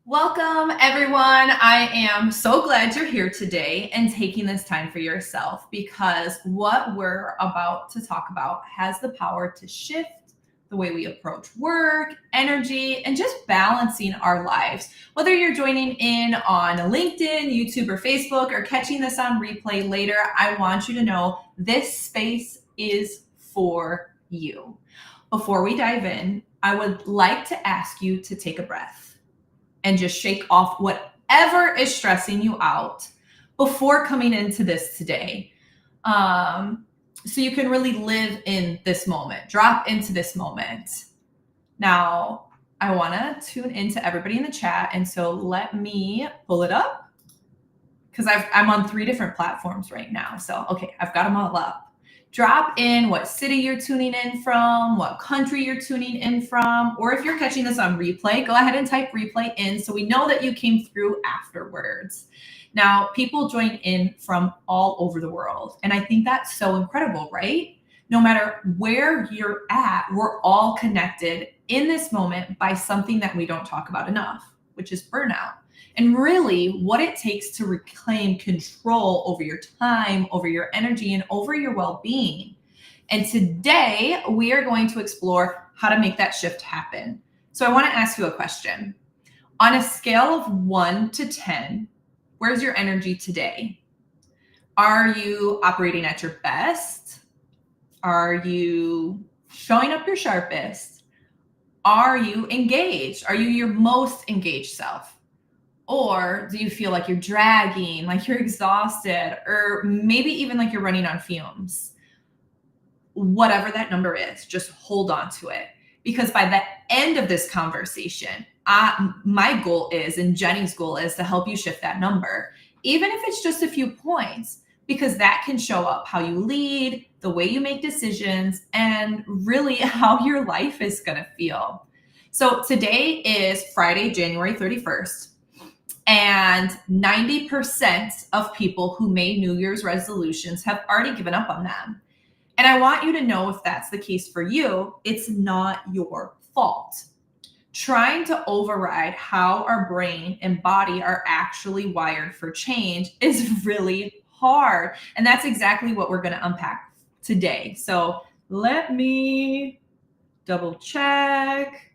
Welcome, everyone. I am so glad you're here today and taking this time for yourself, because what we're about to talk about has the power to shift the way we approach work, energy, and just balancing our lives. Whether you're joining in on LinkedIn, YouTube, or Facebook, or catching this on replay later, I want you to know this space is for you. Before we dive in, I would like to ask you to take a breath and just shake off whatever is stressing you out before coming into this today. So you can really live in this moment, drop into this moment. Now, I wanna tune into everybody in the chat. And so let me pull it up, because I'm on 3 different platforms right now. So, okay, I've got them all up. Drop in what city you're tuning in from, what country you're tuning in from, or if you're catching this on replay, go ahead and type replay in so we know that you came through afterwards. Now, people join in from all over the world, and I think that's so incredible, right? No matter where you're at, we're all connected in this moment by something that we don't talk about enough, which is burnout. And really what it takes to reclaim control over your time, over your energy, and over your well-being. And today we are going to explore how to make that shift happen. So I want to ask you a question. On a scale of 1 to 10, where's your energy today? Are you operating at your best? Are you showing up your sharpest? Are you engaged? Are you your most engaged self? Or do you feel like you're dragging, like you're exhausted, or maybe even like you're running on fumes? Whatever that number is, just hold on to it. Because by the end of this conversation, my goal is, and Jenny's goal is, to help you shift that number, even if it's just a few points, because that can show up how you lead, the way you make decisions, and really how your life is gonna feel. So today is Friday, January 31st. And 90% of people who made New Year's resolutions have already given up on them. And I want you to know, if that's the case for you, it's not your fault. Trying to override how our brain and body are actually wired for change is really hard. And that's exactly what we're going to unpack today. So let me double check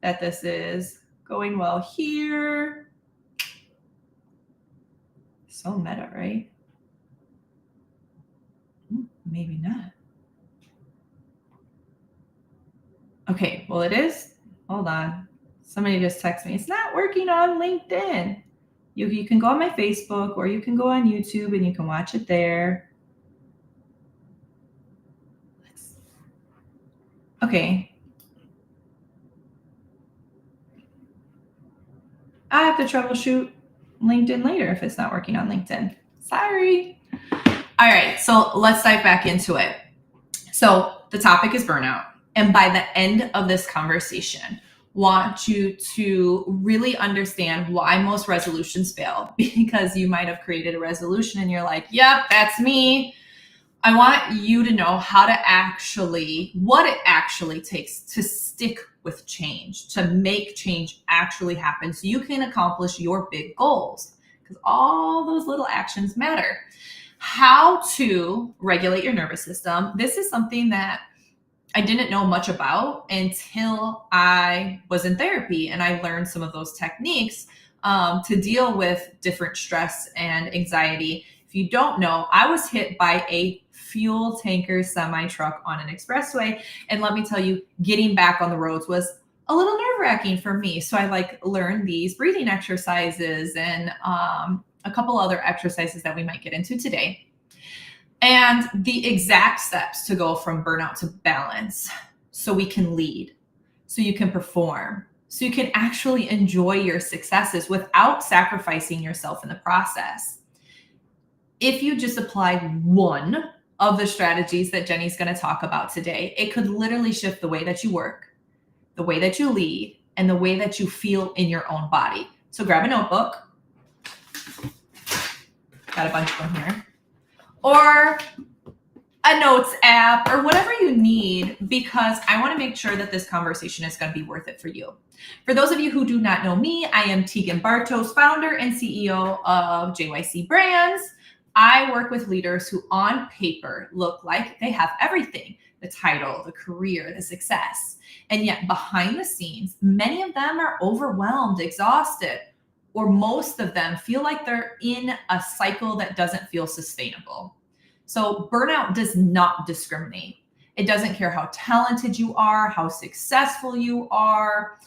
that this is going well here. So meta, right? Maybe not. Okay, well, it is. Hold on. Somebody just texted me. It's not working on LinkedIn. You can go on my Facebook, or you can go on YouTube and you can watch it there. Okay. I have to troubleshoot LinkedIn later if it's not working on LinkedIn. Sorry. All right, so let's dive back into it. So the topic is burnout. And by the end of this conversation, want you to really understand why most resolutions fail, because you might have created a resolution and you're like, yep, that's me. I want you to know what it actually takes to stick with change, to make change actually happen so you can accomplish your big goals, because all those little actions matter. How to regulate your nervous system. This is something that I didn't know much about until I was in therapy, and I learned some of those techniques to deal with different stress and anxiety. If you don't know, I was hit by a fuel tanker semi-truck on an expressway. And let me tell you, getting back on the roads was a little nerve-wracking for me. So I learned these breathing exercises and a couple other exercises that we might get into today. And the exact steps to go from burnout to balance, so we can lead, so you can perform, so you can actually enjoy your successes without sacrificing yourself in the process. If you just applied one of the strategies that Jenny's going to talk about today, it could literally shift the way that you work, the way that you lead, and the way that you feel in your own body. So grab a notebook. Got a bunch of them here. Or a notes app, or whatever you need, because I want to make sure that this conversation is going to be worth it for you. For those of you who do not know me, I am 𝐉𝐎𝐈𝐄𝐓, founder and CEO of JYC Brands. I work with leaders who on paper look like they have everything: the title, the career, the success. And yet behind the scenes, many of them are overwhelmed, exhausted, or most of them feel like they're in a cycle that doesn't feel sustainable. So burnout does not discriminate. It doesn't care how talented you are, how successful you are,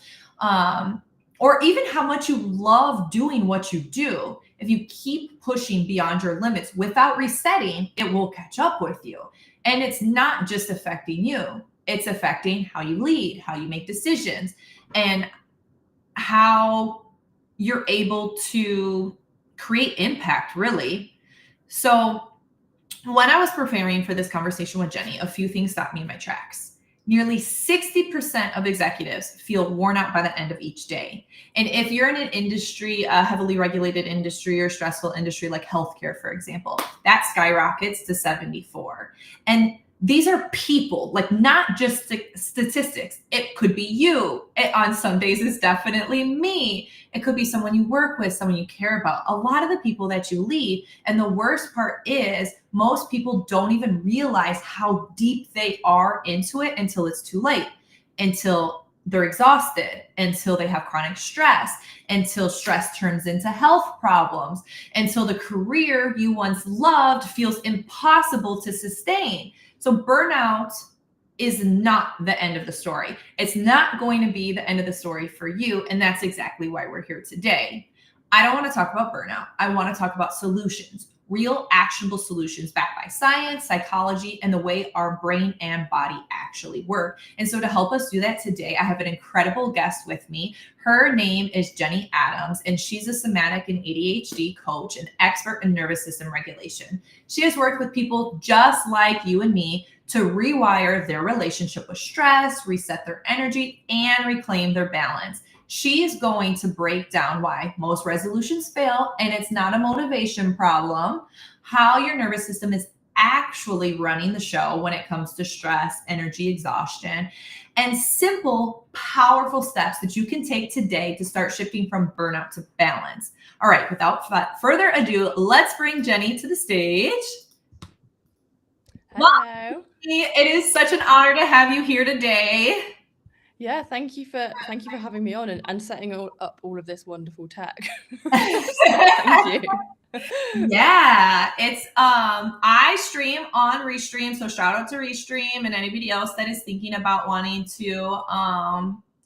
or even how much you love doing what you do. If you keep pushing beyond your limits without resetting, it will catch up with you. And it's not just affecting you, it's affecting how you lead, how you make decisions, and how you're able to create impact, really. So, when I was preparing for this conversation with Jenny, a few things stopped me in my tracks. Nearly 60% of executives feel worn out by the end of each day. And if you're in an industry, a heavily regulated industry or stressful industry like healthcare, for example, that skyrockets to 74. And these are people, like not just statistics. It could be you. On some days, it's definitely me. It could be someone you work with, someone you care about, a lot of the people that you lead. And the worst part is most people don't even realize how deep they are into it until it's too late, until they're exhausted, until they have chronic stress, until stress turns into health problems, until the career you once loved feels impossible to sustain. So burnout is not the end of the story. It's not going to be the end of the story for you. And that's exactly why we're here today. I don't want to talk about burnout. I want to talk about solutions, real actionable solutions backed by science, psychology, and the way our brain and body actually work. And so to help us do that today, I have an incredible guest with me. Her name is Jenny Adams, and she's a somatic and ADHD coach, an expert in nervous system regulation. She has worked with people just like you and me to rewire their relationship with stress, reset their energy, and reclaim their balance. She is going to break down why most resolutions fail, and it's not a motivation problem, how your nervous system is actually running the show when it comes to stress, energy, exhaustion, and simple, powerful steps that you can take today to start shifting from burnout to balance. All right, without further ado, let's bring Jenny to the stage. Hello. It is such an honor to have you here today. Yeah, thank you for having me on and setting up all of this wonderful tech. Thank you. Yeah, it's I stream on Restream, so shout out to Restream and anybody else that is thinking about wanting to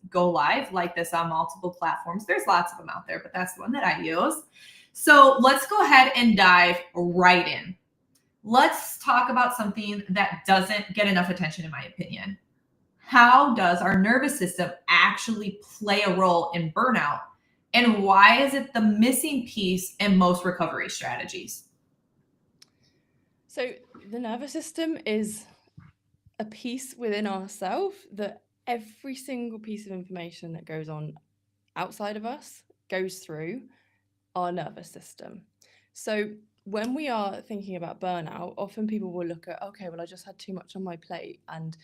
go live like this on multiple platforms. There's lots of them out there, but that's the one that I use. So let's go ahead and dive right in. Let's talk about something that doesn't get enough attention, in my opinion. How does our nervous system actually play a role in burnout? And why is it the missing piece in most recovery strategies? So the nervous system is a piece within ourselves that every single piece of information that goes on outside of us goes through our nervous system. So when we are thinking about burnout, often people will look at, okay, well, I just had too much on my plate and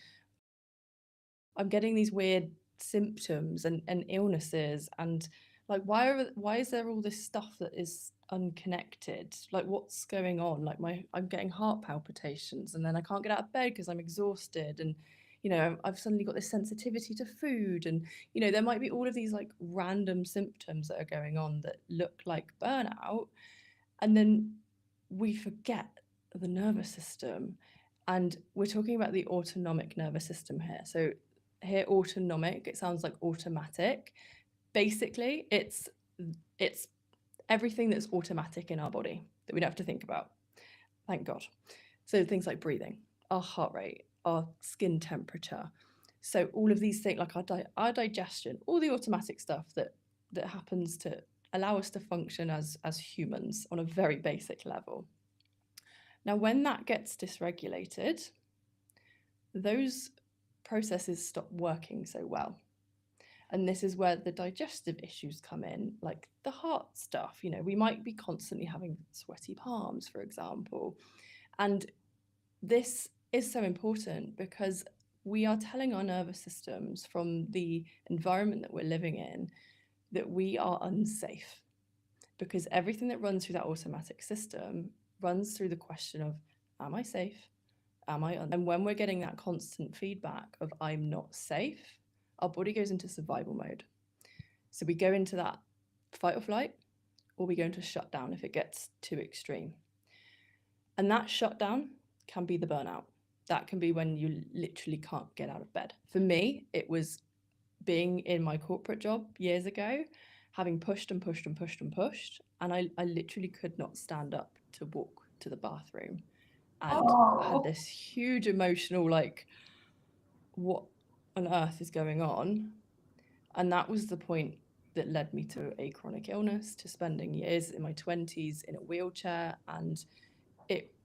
I'm getting these weird symptoms and illnesses, and like why is there all this stuff that is unconnected? Like what's going on? Like I'm getting heart palpitations and then I can't get out of bed because I'm exhausted, and I've suddenly got this sensitivity to food, and there might be all of these like random symptoms that are going on that look like burnout, and then we forget the nervous system. And we're talking about the autonomic nervous system here. So here, autonomic, it sounds like automatic. Basically, it's everything that's automatic in our body that we don't have to think about. Thank God. So things like breathing, our heart rate, our skin temperature. So all of these things, like our digestion, all the automatic stuff that happens to allow us to function as humans on a very basic level. Now, when that gets dysregulated, those processes stop working so well. And this is where the digestive issues come in, like the heart stuff. We might be constantly having sweaty palms, for example. And this is so important because we are telling our nervous systems from the environment that we're living in that we are unsafe, because everything that runs through that automatic system runs through the question of, am I safe? And when we're getting that constant feedback of I'm not safe, our body goes into survival mode. So we go into that fight or flight, or we go into shutdown if it gets too extreme. And that shutdown can be the burnout. That can be when you literally can't get out of bed. For me, it was being in my corporate job years ago, having pushed and pushed and pushed and pushed, and I literally could not stand up to walk to the bathroom. And I had this huge emotional, like, what on earth is going on? And that was the point that led me to a chronic illness, to spending years in my 20s in a wheelchair. And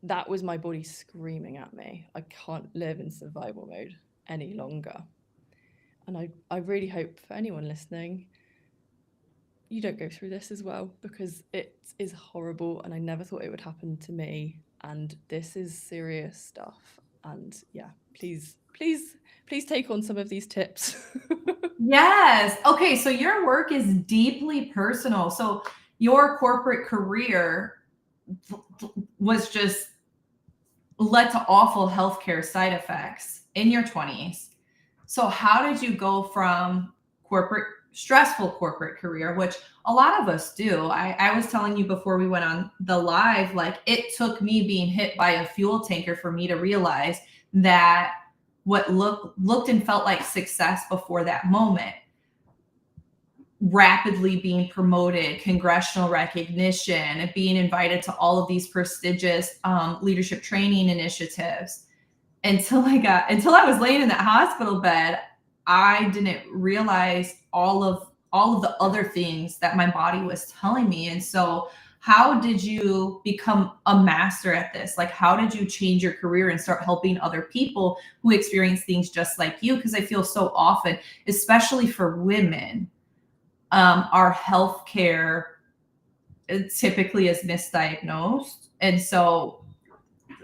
that was my body screaming at me, I can't live in survival mode any longer. And I really hope for anyone listening, you don't go through this as well, because it is horrible and I never thought it would happen to me. And this is serious stuff. And yeah, please take on some of these tips. Yes. Okay. So your work is deeply personal. So your corporate career was just led to awful healthcare side effects in your 20s. So how did you go from stressful corporate career, which a lot of us do? I was telling you before we went on the live, like it took me being hit by a fuel tanker for me to realize that what looked and felt like success before that moment, rapidly being promoted, congressional recognition, being invited to all of these prestigious leadership training initiatives. Until I was laying in that hospital bed, I didn't realize all of the other things that my body was telling me. And so how did you become a master at this? Like, how did you change your career and start helping other people who experience things just like you? Because I feel so often, especially for women, our healthcare typically is misdiagnosed. And so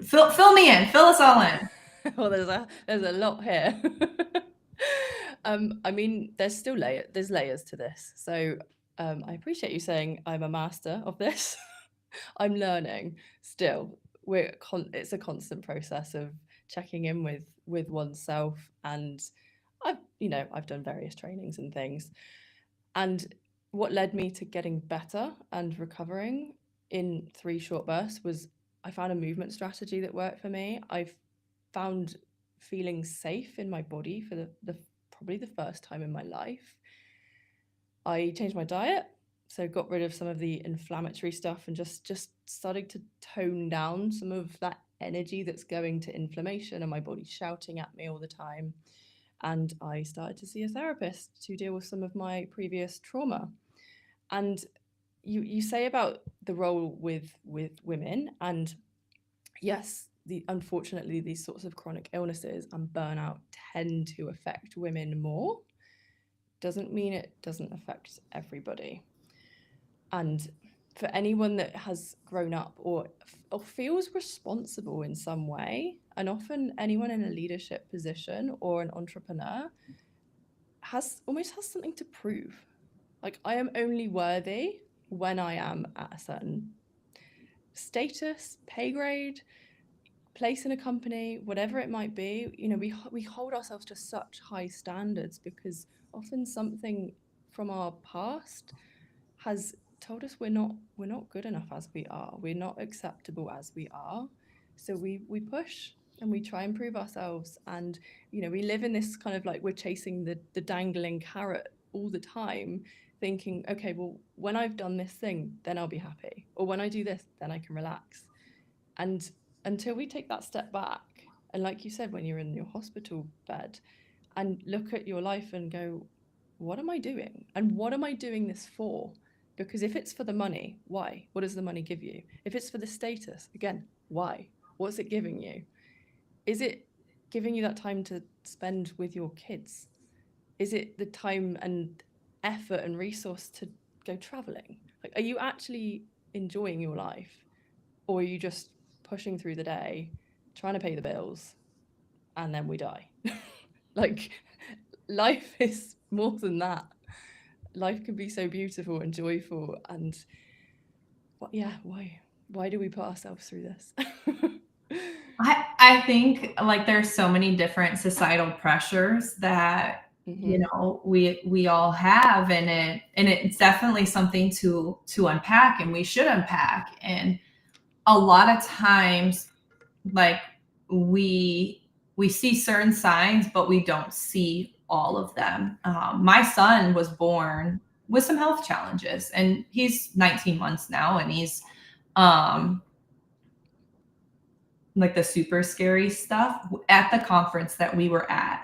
fill me in, fill us all in. Well, there's a lot here. I mean, there's layers to this. So I appreciate you saying I'm a master of this. I'm learning still. It's a constant process of checking in with oneself, and I've done various trainings and things. And what led me to getting better and recovering in 3 short bursts was I found a movement strategy that worked for me. I've found feeling safe in my body for the probably the first time in my life. I changed my diet, so got rid of some of the inflammatory stuff and just started to tone down some of that energy that's going to inflammation and my body shouting at me all the time. And I started to see a therapist to deal with some of my previous trauma. And you say about the role with women, and yes, unfortunately these sorts of chronic illnesses and burnout tend to affect women more. Doesn't mean it doesn't affect everybody. And for anyone that has grown up or feels responsible in some way, and often anyone in a leadership position or an entrepreneur almost has something to prove. Like, I am only worthy when I am at a certain status, pay grade, place in a company, whatever it might be. We hold ourselves to such high standards because often something from our past has told us we're not good enough as we are. We're not acceptable as we are. So we push and we try and prove ourselves. And we live in this kind of like we're chasing the dangling carrot all the time, thinking, okay, well, when I've done this thing, then I'll be happy. Or when I do this, then I can relax. And until we take that step back, and like you said, when you're in your hospital bed and look at your life and go, what am I doing? And what am I doing this for? Because if it's for the money, why? What does the money give you? If it's for the status, again, why? What's it giving you? Is it giving you that time to spend with your kids? Is it the time and effort and resource to go traveling? Like, are you actually enjoying your life? Or are you just pushing through the day trying to pay the bills, and then we die. Like, life is more than that. Life can be so beautiful and joyful, and why do we put ourselves through this? I think like there's so many different societal pressures that you know we all have, and it's definitely something to unpack, and we should unpack. And a lot of times, like we see certain signs, but we don't see all of them. My son was born with some health challenges, and he's 19 months now, and he's like the super scary stuff at the conference that we were at.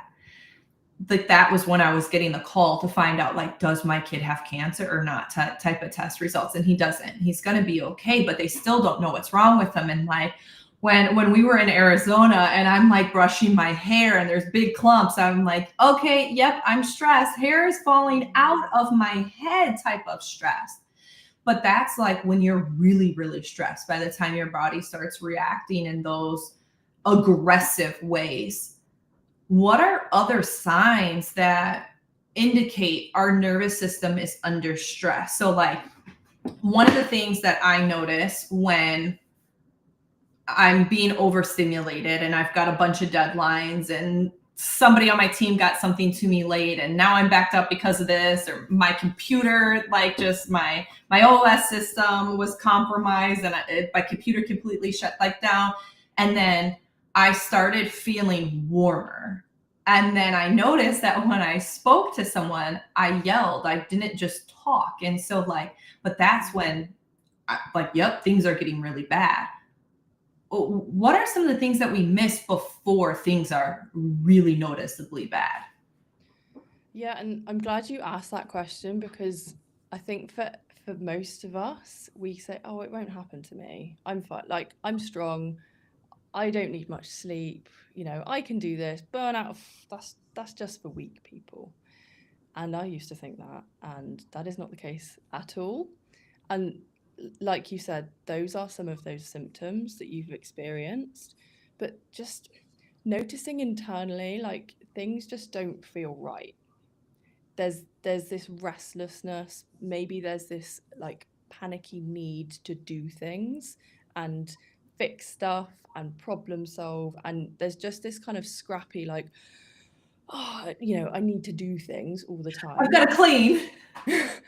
Like that was when I was getting the call to find out, like, does my kid have cancer or not, type of test results. And he doesn't. He's going to be okay, but they still don't know what's wrong with him. And like when we were in Arizona and I'm like brushing my hair and there's big clumps, I'm like, okay, yep, I'm stressed. Hair is falling out of my head type of stress. But that's like when you're really, really stressed, by the time your body starts reacting in those aggressive ways. What are other signs that indicate our nervous system is under stress? So like one of the things that I notice when I'm being overstimulated and I've got a bunch of deadlines and somebody on my team got something to me late and now I'm backed up because of this, or my computer, like just my OS system was compromised and my computer completely shut like down. And then I started feeling warmer. And then I noticed that when I spoke to someone, I yelled, I didn't just talk. And so like, but that's when yep, things are getting really bad. What are some of the things that we miss before things are really noticeably bad? Yeah, and I'm glad you asked that question, because I think for most of us, we say, "Oh, it won't happen to me. I'm fine. Like, I'm strong. I don't need much sleep. You know, I can do this. Burnout, that's just for weak people." And I used to think that, and that is not the case at all. And like you said, those are some of those symptoms that you've experienced, but just noticing internally, like, things just don't feel right. There's this restlessness, maybe there's this like panicky need to do things and fix stuff and problem solve, and there's just this kind of scrappy, like, oh, I need to do things all the time. I've got to clean.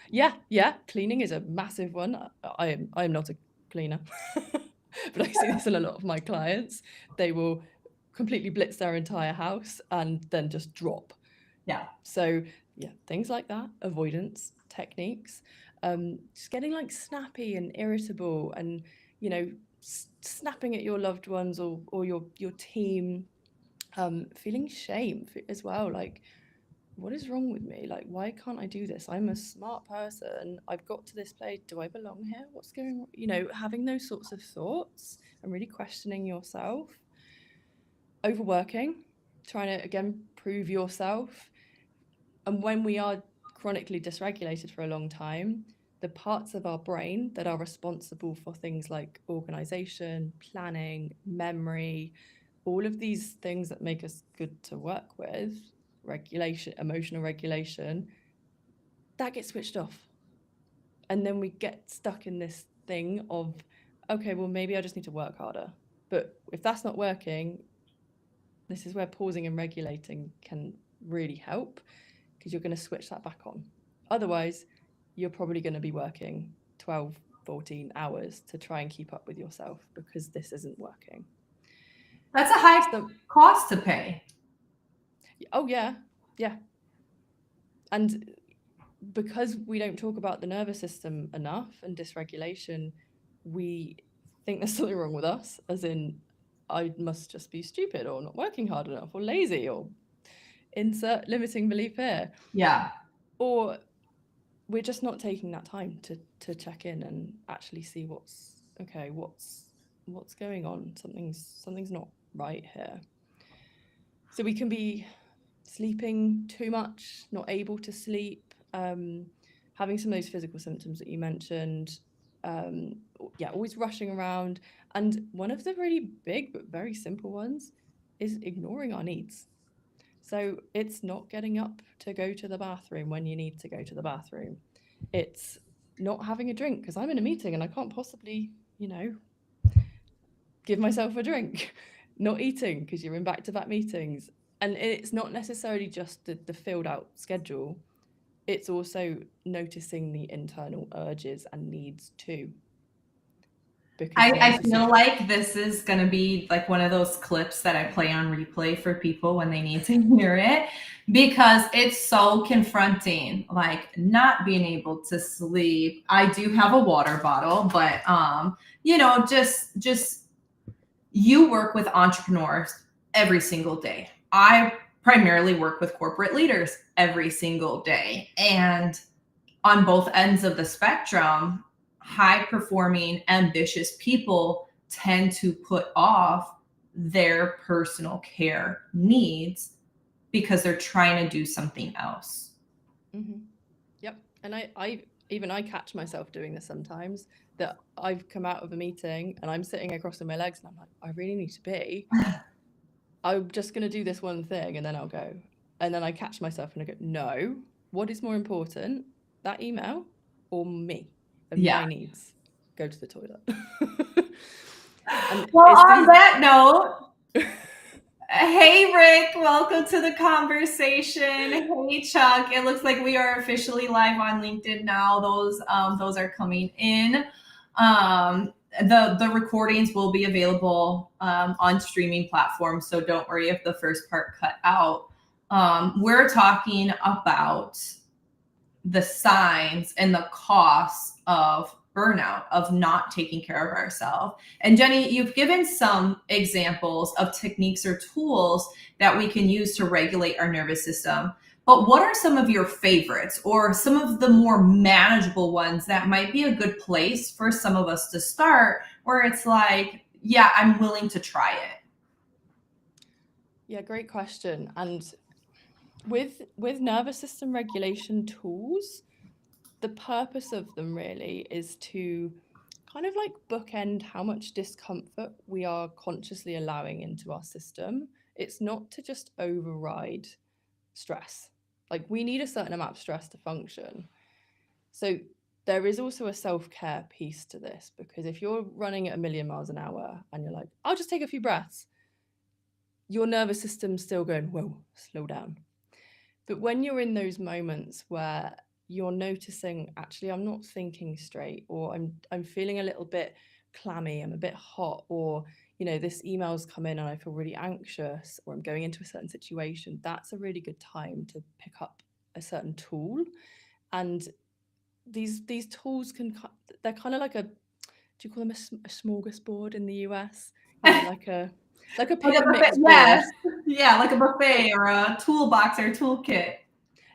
Yeah, cleaning is a massive one. I am not a cleaner, but I see this in a lot of my clients. They will completely blitz their entire house and then just drop. Yeah. So yeah, things like that, avoidance techniques, just getting like snappy and irritable, and snapping at your loved ones or your team, feeling shame as well, like, what is wrong with me? Like, why can't I do this? I'm a smart person. I've got to this place. Do I belong here? What's going on? Having those sorts of thoughts and really questioning yourself. Overworking, trying to, again, prove yourself. And when we are chronically dysregulated for a long time, the parts of our brain that are responsible for things like organization, planning, memory, all of these things that make us good to work with, regulation, emotional regulation, that gets switched off. And then we get stuck in this thing of, okay, well, maybe I just need to work harder. But if that's not working, this is where pausing and regulating can really help, because you're going to switch that back on. Otherwise, you're probably going to be working 12, 14 hours to try and keep up with yourself, because this isn't working. That's a high cost to pay. Oh, yeah. And because we don't talk about the nervous system enough and dysregulation, we think there's something wrong with us, as in, I must just be stupid or not working hard enough or lazy or insert limiting belief here. Yeah. Or we're just not taking that time to check in and actually see what's going on. Something's not right here. So we can be sleeping too much, not able to sleep, having some of those physical symptoms that you mentioned, always rushing around. And one of the really big but very simple ones is ignoring our needs. So it's not getting up to go to the bathroom when you need to go to the bathroom. It's not having a drink because I'm in a meeting and I can't possibly, give myself a drink. Not eating because you're in back-to-back meetings. And it's not necessarily just the filled out schedule. It's also noticing the internal urges and needs too. Because I feel like this is going to be like one of those clips that I play on replay for people when they need to hear it, because it's so confronting, like not being able to sleep. I do have a water bottle, but just you work with entrepreneurs every single day. I primarily work with corporate leaders every single day. And on both ends of the spectrum, high performing, ambitious people tend to put off their personal care needs because they're trying to do something else. Mm-hmm. Yep. And I catch myself doing this sometimes, that I've come out of a meeting and I'm sitting across my legs and I'm like, I really need to be. I'm just going to do this one thing and then I'll go. And then I catch myself and I go, no, what is more important, that email or me and my needs? Go to the toilet. Well, on that note, hey, Rick, welcome to the conversation. Hey, Chuck, it looks like we are officially live on LinkedIn now. Those are coming in. The recordings will be available on streaming platforms, so don't worry if the first part cut out. We're talking about the signs and the costs of burnout, of not taking care of ourselves. And Jenny, you've given some examples of techniques or tools that we can use to regulate our nervous system. But what are some of your favorites or some of the more manageable ones that might be a good place for some of us to start, where it's like, yeah, I'm willing to try it? Yeah, great question. And with nervous system regulation tools, the purpose of them really is to kind of like bookend how much discomfort we are consciously allowing into our system. It's not to just override stress. Like, we need a certain amount of stress to function. So there is also a self-care piece to this, because if you're running at 1,000,000 miles an hour and you're like, I'll just take a few breaths, your nervous system's still going, whoa, slow down. But when you're in those moments where you're noticing, actually, I'm not thinking straight, or I'm feeling a little bit clammy, I'm a bit hot, or this email's come in and I feel really anxious, or I'm going into a certain situation, that's a really good time to pick up a certain tool. And these tools they're kind of like do you call them a smorgasbord in the US? Like a pick and mix board. Yes. Yeah, like a buffet or a toolbox or a toolkit.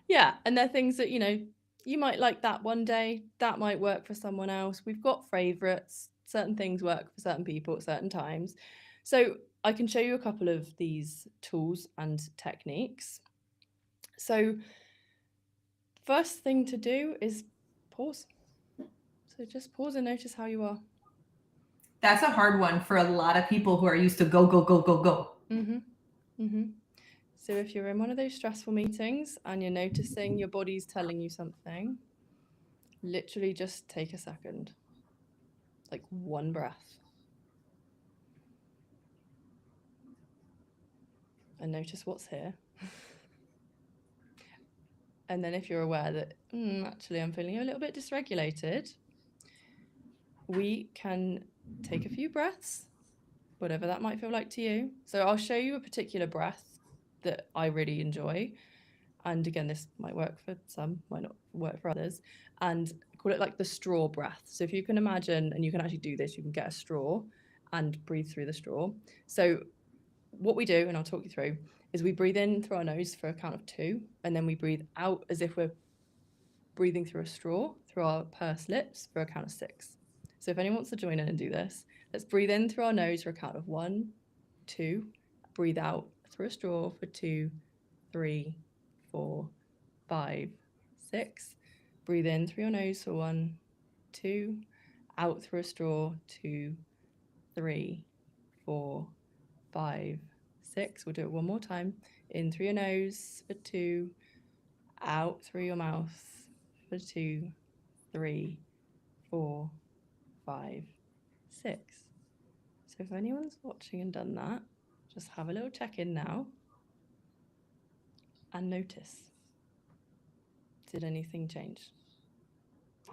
Yeah, and they're things that, you might like that one day, that might work for someone else. We've got favorites. Certain things work for certain people at certain times. So I can show you a couple of these tools and techniques. So first thing to do is pause. So just pause and notice how you are. That's a hard one for a lot of people who are used to go, go, go, go, go. Mm-hmm. Mm-hmm. So if you're in one of those stressful meetings and you're noticing your body's telling you something, literally just take a second, like one breath, and notice what's here. And then if you're aware that, actually, I'm feeling a little bit dysregulated, we can take a few breaths, whatever that might feel like to you. So I'll show you a particular breath that I really enjoy. And again, this might work for some, might not work for others. And I call it like the straw breath. So if you can imagine, and you can actually do this, you can get a straw and breathe through the straw. So what we do, and I'll talk you through, is we breathe in through our nose for a count of 2, and then we breathe out as if we're breathing through a straw through our pursed lips for a count of 6. So if anyone wants to join in and do this, let's breathe in through our nose for a count of 1, 2, breathe out through a straw for 2, 3, 4, 5, 6. Breathe in through your nose for 1, 2, Out through a straw, 2, 3, 4, 5, 6. We'll do it one more time. In through your nose for 2, out through your mouth for 2, 3, 4, 5, 6. So if anyone's watching and done that, just have a little check-in now and notice. Did anything change?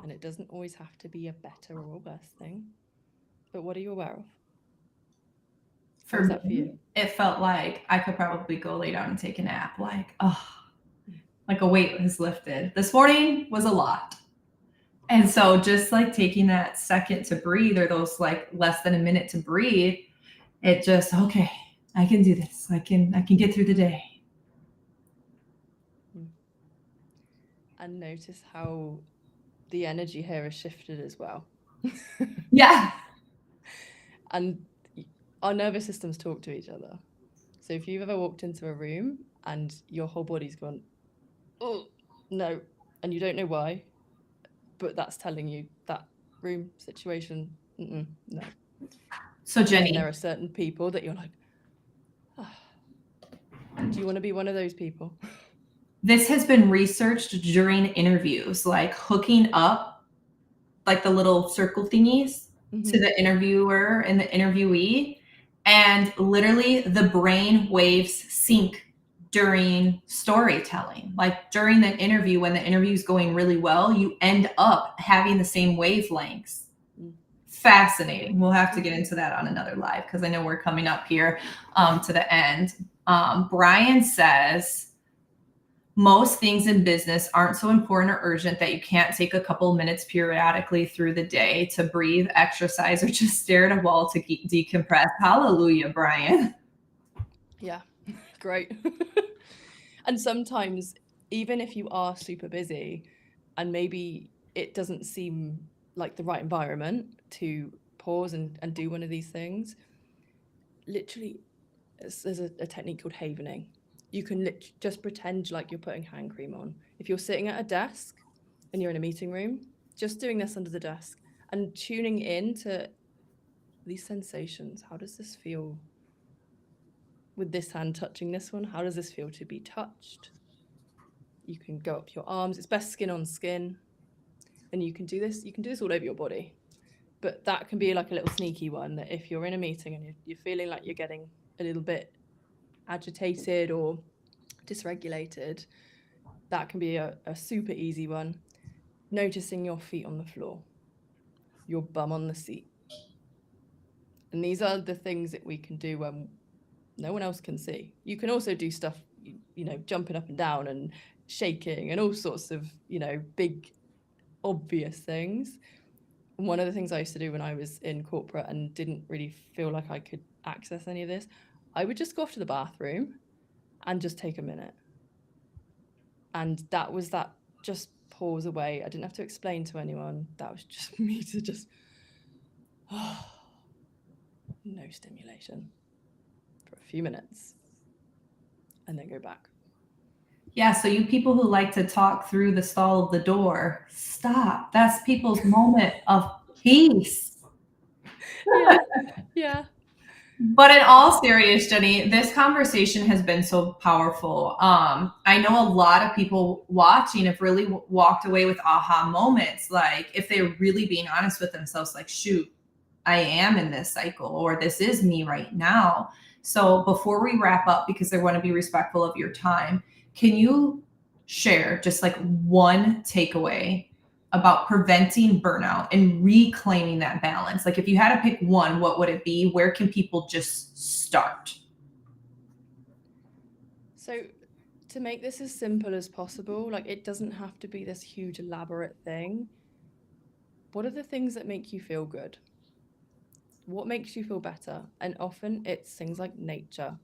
And it doesn't always have to be a better or a worse thing. But what are you aware of? For How's me, that for you? it felt like I could probably go lay down and take a nap. Like, oh, like a weight has lifted. This morning was a lot. And so just like taking that second to breathe, or those like less than a minute to breathe, it just, okay, I can do this. I can get through the day. And notice how the energy here has shifted as well. Yeah. And our nervous systems talk to each other. So if you've ever walked into a room and your whole body's gone, oh, no, and you don't know why, but that's telling you that room situation, no. So Jenny, and there are certain people that you're like, oh, do you want to be one of those people? This has been researched during interviews, like hooking up like the little circle thingies to the interviewer and the interviewee, and literally the brain waves sync during storytelling. Like during the interview, when the interview is going really well, you end up having the same wavelengths. Fascinating. We'll have to get into that on another live because I know we're coming up here to the end. Brian says, most things in business aren't so important or urgent that you can't take a couple minutes periodically through the day to breathe, exercise, or just stare at a wall to decompress. Hallelujah, Brian. Yeah, great. And sometimes, even if you are super busy and maybe it doesn't seem like the right environment to pause and do one of these things, literally, there's a technique called havening. You can just pretend like you're putting hand cream on. If you're sitting at a desk and you're in a meeting room, just doing this under the desk and tuning in to these sensations. How does this feel with this hand touching this one? How does this feel to be touched? You can go up your arms. It's best skin on skin. And you can do this all over your body. But that can be like a little sneaky one, that if you're in a meeting and you're feeling like you're getting a little bit agitated or dysregulated, that can be a super easy one. Noticing your feet on the floor, your bum on the seat. And these are the things that we can do when no one else can see. You can also do stuff, jumping up and down and shaking and all sorts of, big, obvious things. And one of the things I used to do when I was in corporate and didn't really feel like I could access any of this, I would just go off to the bathroom and just take a minute. And that was that just pause away. I didn't have to explain to anyone. That was just me to just, no stimulation for a few minutes and then go back. Yeah, so you people who like to talk through the stall of the door, stop. That's people's moment of peace. Yeah. But in all seriousness, Jenny, this conversation has been so powerful. I know a lot of people watching have really walked away with aha moments. Like if they're really being honest with themselves, like, shoot, I am in this cycle, or this is me right now. So before we wrap up, because I want to be respectful of your time, can you share just like one takeaway about preventing burnout and reclaiming that balance? Like if you had to pick one, what would it be? Where can people just start? So to make this as simple as possible, like it doesn't have to be this huge elaborate thing. What are the things that make you feel good? What makes you feel better? And often it's things like nature.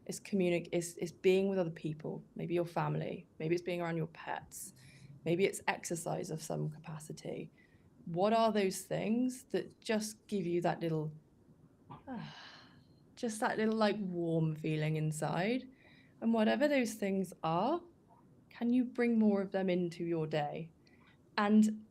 It's it's being with other people, maybe your family, maybe it's being around your pets, maybe it's exercise of some capacity. What are those things that just give you that little, just that little like warm feeling inside? And whatever those things are, can you bring more of them into your day? And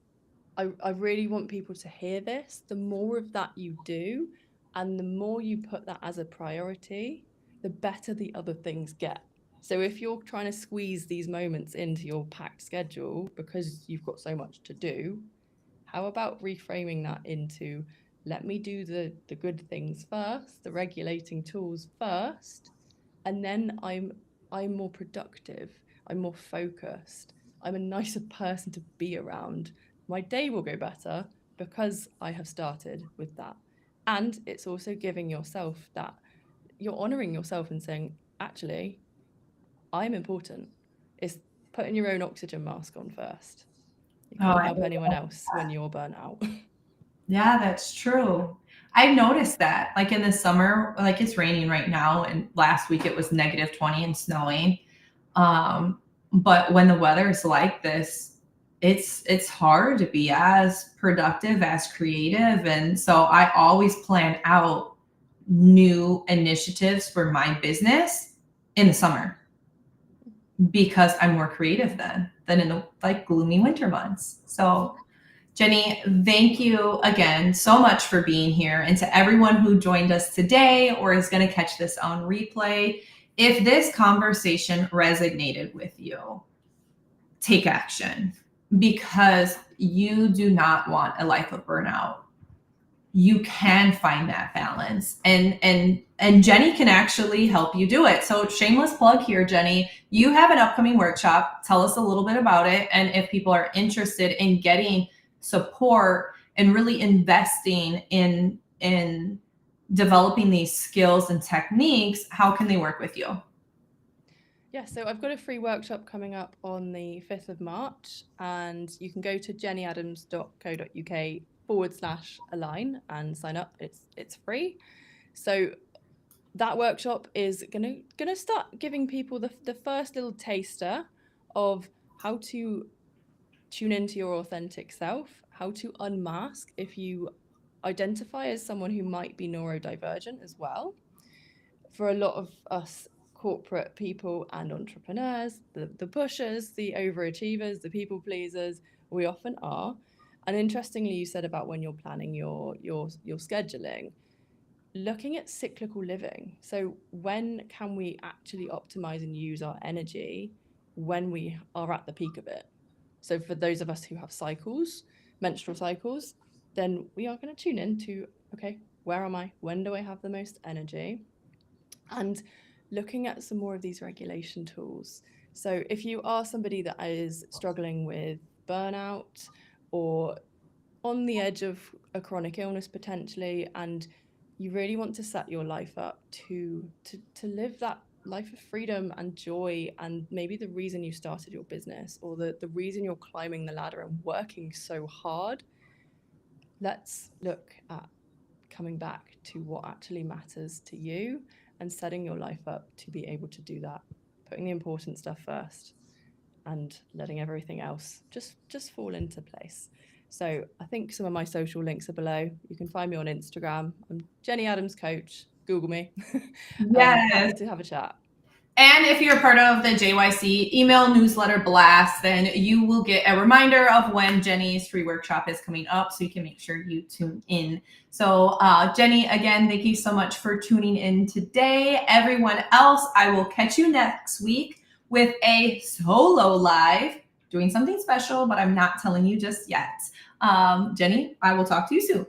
I really want people to hear this. The more of that you do, and the more you put that as a priority, the better the other things get. So if you're trying to squeeze these moments into your packed schedule because you've got so much to do, how about reframing that into, let me do the good things first, the regulating tools first, and then I'm more productive, I'm more focused, I'm a nicer person to be around. My day will go better because I have started with that. And it's also giving yourself that, you're honoring yourself and saying, actually, I'm important. It's putting your own oxygen mask on first. You Oh, can't help anyone else when you're burnt out. yeah, that's true. I noticed that, like in the summer, like it's raining right now, and last week it was -20 and snowing. But when the weather is like this, it's hard to be as productive, as creative, and so I always plan out new initiatives for my business in the summer because I'm more creative then than in the like gloomy winter months. So Jenny, thank you again so much for being here. And to everyone who joined us today or is going to catch this on replay, if this conversation resonated with you, take action because you do not want a life of burnout. You can find that balance, and Jenny can actually help you do it. So shameless plug here, Jenny, you have an upcoming workshop. Tell us a little bit about it, and if people are interested in getting support and really investing in developing these skills and techniques, how can they work with you? Yeah, so I've got a free workshop coming up on the 5th of March, and you can go to 𝐉𝐎𝐈𝐍.co.uk/align and sign up. It's free. So that workshop is gonna start giving people the first little taster of how to tune into your authentic self, how to unmask if you identify as someone who might be neurodivergent as well. For a lot of us corporate people and entrepreneurs, the pushers, the overachievers, the people pleasers, we often are. And interestingly, you said about when you're planning your scheduling, looking at cyclical living. So when can we actually optimize and use our energy when we are at the peak of it? So for those of us who have cycles, menstrual cycles, then we are going to tune in to, okay, where am I? When do I have the most energy? And looking at some more of these regulation tools. So if you are somebody that is struggling with burnout or on the edge of a chronic illness potentially, and you really want to set your life up to live that life of freedom and joy, and maybe the reason you started your business or the reason you're climbing the ladder and working so hard, let's look at coming back to what actually matters to you and setting your life up to be able to do that, putting the important stuff first and letting everything else just fall into place. So I think some of my social links are below. You can find me on Instagram. I'm Jenny Adams Coach. Google me. Yes. Happy to have a chat. And if you're part of the JYC email newsletter blast, then you will get a reminder of when Jenny's free workshop is coming up, so you can make sure you tune in. So Jenny, again, thank you so much for tuning in today. Everyone else, I will catch you next week with a solo live, doing something special, but I'm not telling you just yet. Jenny, I will talk to you soon.